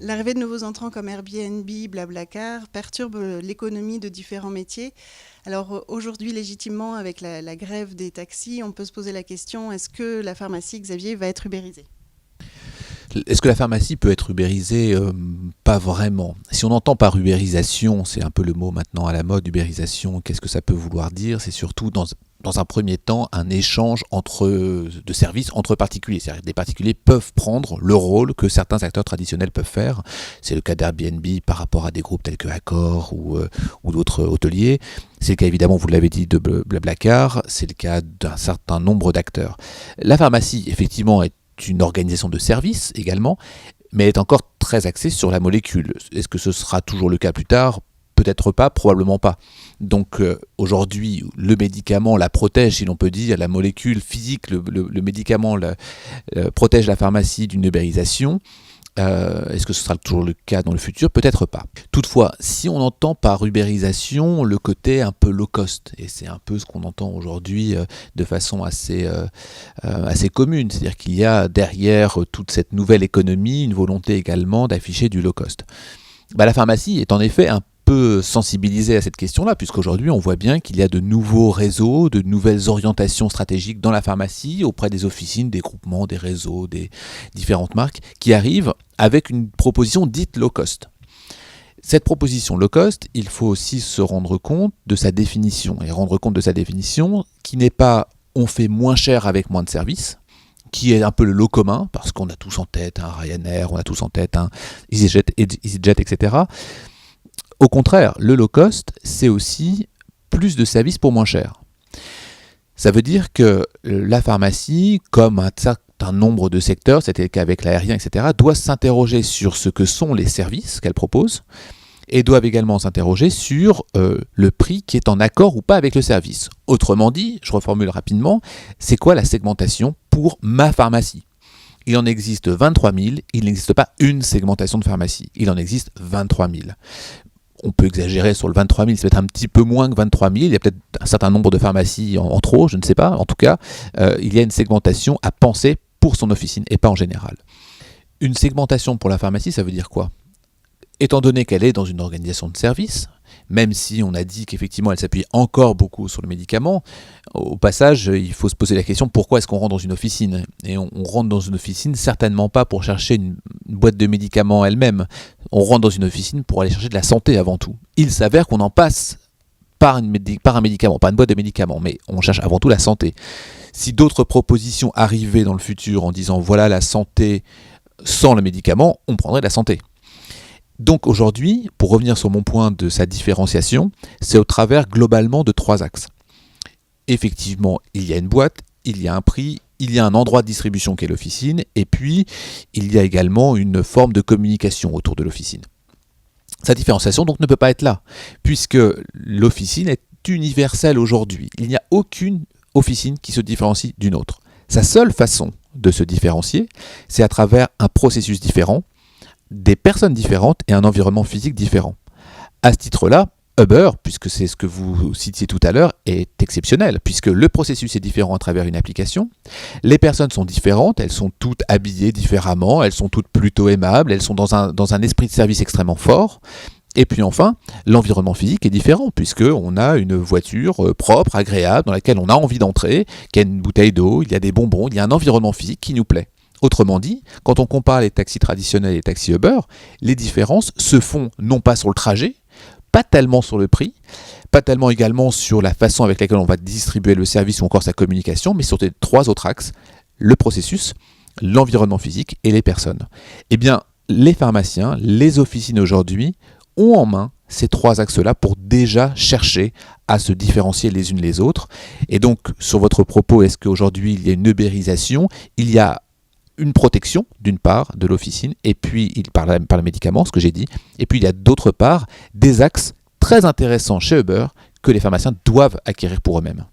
L'arrivée de nouveaux entrants comme Airbnb, Blablacar perturbe l'économie de différents métiers. Alors aujourd'hui, légitimement, avec la grève des taxis, on peut se poser la question, est-ce que la pharmacie, Xavier, va être ubérisée ? Est-ce que la pharmacie peut être ubérisée ? Pas vraiment. Si on entend par ubérisation, c'est un peu le mot maintenant à la mode, ubérisation, qu'est-ce que ça peut vouloir dire ? C'est surtout dans un premier temps un échange de services entre particuliers. C'est-à-dire que des particuliers peuvent prendre le rôle que certains acteurs traditionnels peuvent faire. C'est le cas d'Airbnb par rapport à des groupes tels que Accor ou d'autres hôteliers. C'est le cas évidemment, vous l'avez dit, de Blablacar. C'est le cas d'un certain nombre d'acteurs. La pharmacie, effectivement, est une organisation de services également, mais elle est encore très axée sur la molécule. Est-ce que ce sera toujours le cas plus tard ? Peut-être pas, probablement pas. Donc aujourd'hui, le médicament la protège, si l'on peut dire, la molécule physique, le médicament protège la pharmacie d'une ubérisation. Est-ce que ce sera toujours le cas dans le futur ? Peut-être pas. Toutefois, si on entend par ubérisation le côté un peu low cost, et c'est un peu ce qu'on entend aujourd'hui de façon assez commune, c'est-à-dire qu'il y a derrière toute cette nouvelle économie une volonté également d'afficher du low cost. La pharmacie est en effet un peu sensibilisée à cette question-là, puisqu'aujourd'hui on voit bien qu'il y a de nouveaux réseaux, de nouvelles orientations stratégiques dans la pharmacie, auprès des officines, des groupements, des réseaux, des différentes marques, qui arrivent avec une proposition dite low cost. Cette proposition low cost, il faut aussi se rendre compte de sa définition, et rendre compte de sa définition qui n'est pas « on fait moins cher avec moins de services », qui est un peu le lot commun, parce qu'on a tous en tête un Ryanair, on a tous en tête un EasyJet, etc. Au contraire, le low cost, c'est aussi plus de services pour moins cher. Ça veut dire que la pharmacie, comme un certain nombre de secteurs, c'était le cas avec l'aérien, etc., doit s'interroger sur ce que sont les services qu'elle propose, et doivent également s'interroger sur le prix qui est en accord ou pas avec le service. Autrement dit, je reformule rapidement, c'est quoi la segmentation pour ma pharmacie ? Il en existe 23 000, il n'existe pas une segmentation de pharmacie, il en existe 23 000. On peut exagérer sur le 23 000, ça va être un petit peu moins que 23 000, il y a peut-être un certain nombre de pharmacies en trop, je ne sais pas. En tout cas, il y a une segmentation à penser pour son officine et pas en général. Une segmentation pour la pharmacie, ça veut dire quoi ? Étant donné qu'elle est dans une organisation de service, même si on a dit qu'effectivement elle s'appuie encore beaucoup sur le médicament, au passage, il faut se poser la question pourquoi est-ce qu'on rentre dans une officine ? Et on rentre dans une officine certainement pas pour chercher une boîte de médicaments elle-même. On rentre dans une officine pour aller chercher de la santé avant tout. Il s'avère qu'on en passe par un médicament, pas une boîte de médicaments, mais on cherche avant tout la santé. Si d'autres propositions arrivaient dans le futur en disant voilà la santé sans le médicament, on prendrait la santé. Donc aujourd'hui, pour revenir sur mon point de sa différenciation, c'est au travers globalement de 3 axes. Effectivement, il y a une boîte, il y a un prix, il y a un endroit de distribution qui est l'officine, et puis il y a également une forme de communication autour de l'officine. Sa différenciation donc ne peut pas être là, puisque l'officine est universelle aujourd'hui. Il n'y a aucune officine qui se différencie d'une autre. Sa seule façon de se différencier, c'est à travers un processus différent, des personnes différentes et un environnement physique différent. À ce titre-là, Uber, puisque c'est ce que vous citiez tout à l'heure, est exceptionnel, puisque le processus est différent à travers une application. Les personnes sont différentes, elles sont toutes habillées différemment, elles sont toutes plutôt aimables, elles sont dans un esprit de service extrêmement fort. Et puis enfin, l'environnement physique est différent, puisqu'on a une voiture propre, agréable, dans laquelle on a envie d'entrer, qui a une bouteille d'eau, il y a des bonbons, il y a un environnement physique qui nous plaît. Autrement dit, quand on compare les taxis traditionnels et les taxis Uber, les différences se font non pas sur le trajet, pas tellement sur le prix, pas tellement également sur la façon avec laquelle on va distribuer le service ou encore sa communication, mais sur les 3 autres axes, le processus, l'environnement physique et les personnes. Eh bien, les pharmaciens, les officines aujourd'hui ont en main ces 3 axes-là pour déjà chercher à se différencier les unes les autres. Et donc, sur votre propos, est-ce qu'aujourd'hui il y a une ubérisation ? Il y a une protection, d'une part, de l'officine, et puis par le médicament, ce que j'ai dit, et puis il y a d'autre part des axes très intéressants chez Uber que les pharmaciens doivent acquérir pour eux-mêmes.